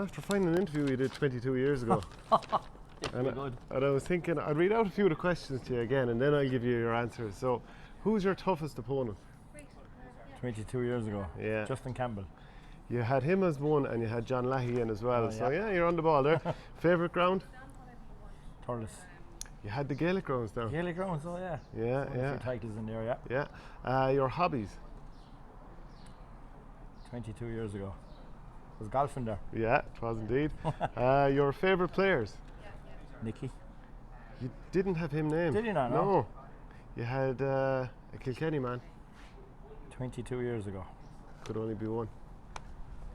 after finding an interview you did 22 years ago. Good. And I was thinking, I'd read out a few of the questions to you again, and then I'll give you your answers. So, who's your toughest opponent? 22 years ago. Yeah. Justin Campbell. You had him as one, and you had John Lahey in as well. So, yeah, you're on the ball there. Favourite ground? Thurles. You had the Gaelic grounds down. Gaelic grounds, oh yeah. Yeah, A few titles in there, yeah. Your hobbies? 22 years ago. Was golfing there. Yeah, it was indeed. Your favourite players? Nicky. You didn't have him named. Did you not? No. You had a Kilkenny man. 22 years ago. Could only be one.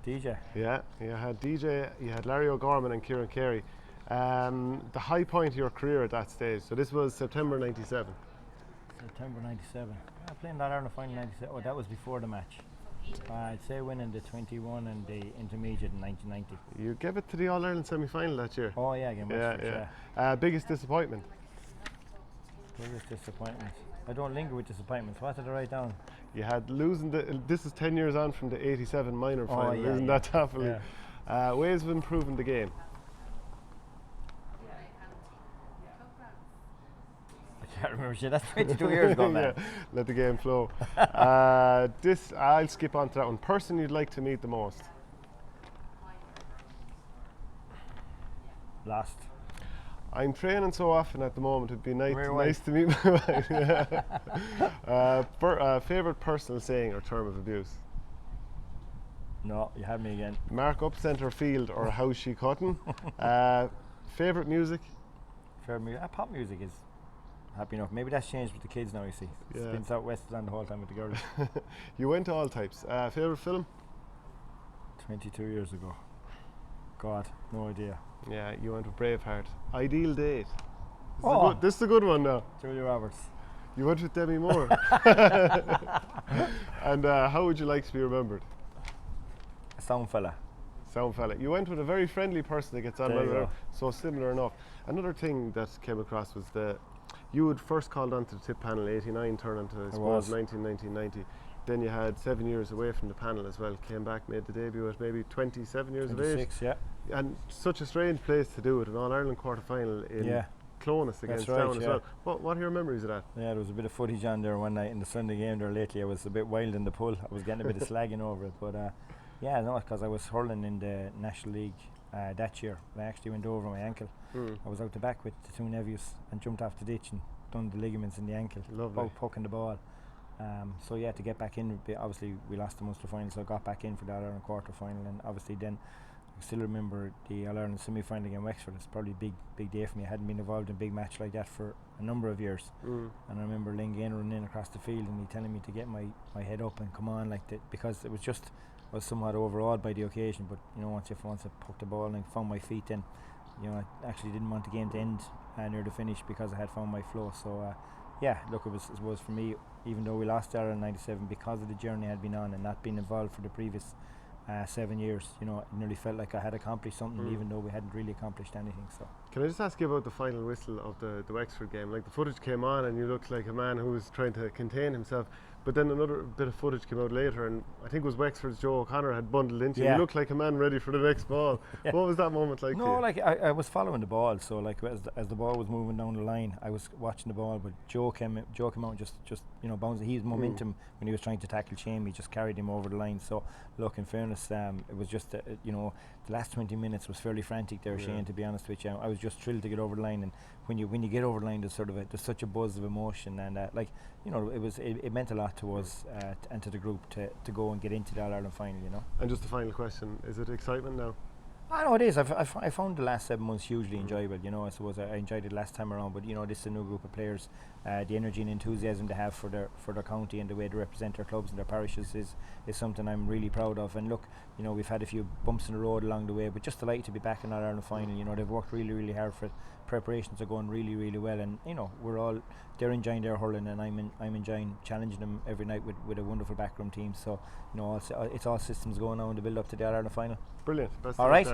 DJ. Yeah, you had DJ, you had Larry O'Gorman and Kieran Carey. The high point of your career at that stage. So this was September 97. September 97. I played in that Ireland final 97. Oh, that was before the match. I'd say winning the 21 and the intermediate in 1990. You gave it to the All-Ireland semi-final that year. Oh yeah, again. Biggest disappointment? Biggest disappointment. I don't linger with disappointments. What did I write down? You had losing this is 10 years on from the 87 minor final. Yeah, Isn't that tough? Yeah. Ways of improving the game? I can't remember shit. That's 22 years ago, man. Yeah, let the game flow. I'll skip on to that one. Person you'd like to meet the most? Lost. I'm training so often at the moment, it'd be nice to meet my wife. Favourite personal saying or term of abuse? No, you had me again. Mark up centre field or how's she cutting? Favourite music? Favorite music? Pop music is happy enough. Maybe that's changed with the kids now, you see. It's been Southwest on the whole time with the girls. You went to all types. Favourite film? 22 years ago. God, no idea. Yeah, you went with Braveheart. Ideal date? This is a good one now. Julia Roberts. You went with Demi Moore. And how would you like to be remembered? A sound fella. Sound fella. You went with a very friendly person that gets on There you well, go. so similar enough. Another thing that came across was you had first called onto the tip panel 89, turned into I suppose 1990. Then you had 7 years away from the panel as well. Came back, made the debut at maybe 27 years of age. 26, yeah. And such a strange place to do it, an All-Ireland quarter-final in Clonus against Down as well. What are your memories of that? Yeah, there was a bit of footage on there one night in the Sunday game there lately. I was a bit wild in the pull. I was getting a bit of slagging over it. But yeah, no, because I was hurling in the National League that year. I actually went over my ankle. I was out the back with the two nephews and jumped off the ditch and done the ligaments in the ankle. Lovely. Poking the ball. So yeah, to get back in, obviously we lost the Munster final, so I got back in for the All-Ireland quarter final, and obviously then I still remember the All-Ireland semi-final against Wexford. It's probably a big day for me. I hadn't been involved in a big match like that for a number of years. And I remember Lynn Gain running in across the field and he telling me to get my head up and come on like that, because it was just, I was somewhat overawed by the occasion, but you know, once I poked the ball and found my feet, then you know, I actually didn't want the game to end near the finish because I had found my flow. So yeah, look, it was for me, even though we lost there in 97, because of the journey I had been on and not being involved for the previous 7 years, you know, it nearly felt like I had accomplished something, even though we hadn't really accomplished anything. So can I just ask you about the final whistle of the Wexford game? Like, the footage came on and you looked like a man who was trying to contain himself, but then another bit of footage came out later, and I think it was Wexford's Joe O'Connor had bundled into you. You looked like a man ready for the next ball. What was that moment like? No, like I was following the ball, so like as the ball was moving down the line, I was watching the ball, but Joe came out and just you know, bounced. His momentum when he was trying to tackle Shame, he just carried him over the line. So look, in fairness, it was just you know, the last 20 minutes was fairly frantic there, Shane, to be honest with you. I was just thrilled to get over the line, and when you get over the line, there's such a buzz of emotion, and like, you know, it meant a lot to us and to the group to go and get into the All-Ireland final, you know. And just the final question, is it excitement now? I know it is. I found the last 7 months hugely enjoyable. You know, I suppose I enjoyed it last time around, but you know, this is a new group of players. The energy and enthusiasm they have for their county and the way they represent their clubs and their parishes is something I'm really proud of. And look, you know, we've had a few bumps in the road along the way, but just delighted to be back in our Ireland final. You know, they've worked really hard for it. Preparations are going really well, and you know, they're enjoying their hurling, and I'm enjoying challenging them every night with a wonderful backroom team. So you know, it's all systems going on to build up to the All-Ireland final. Brilliant. All right.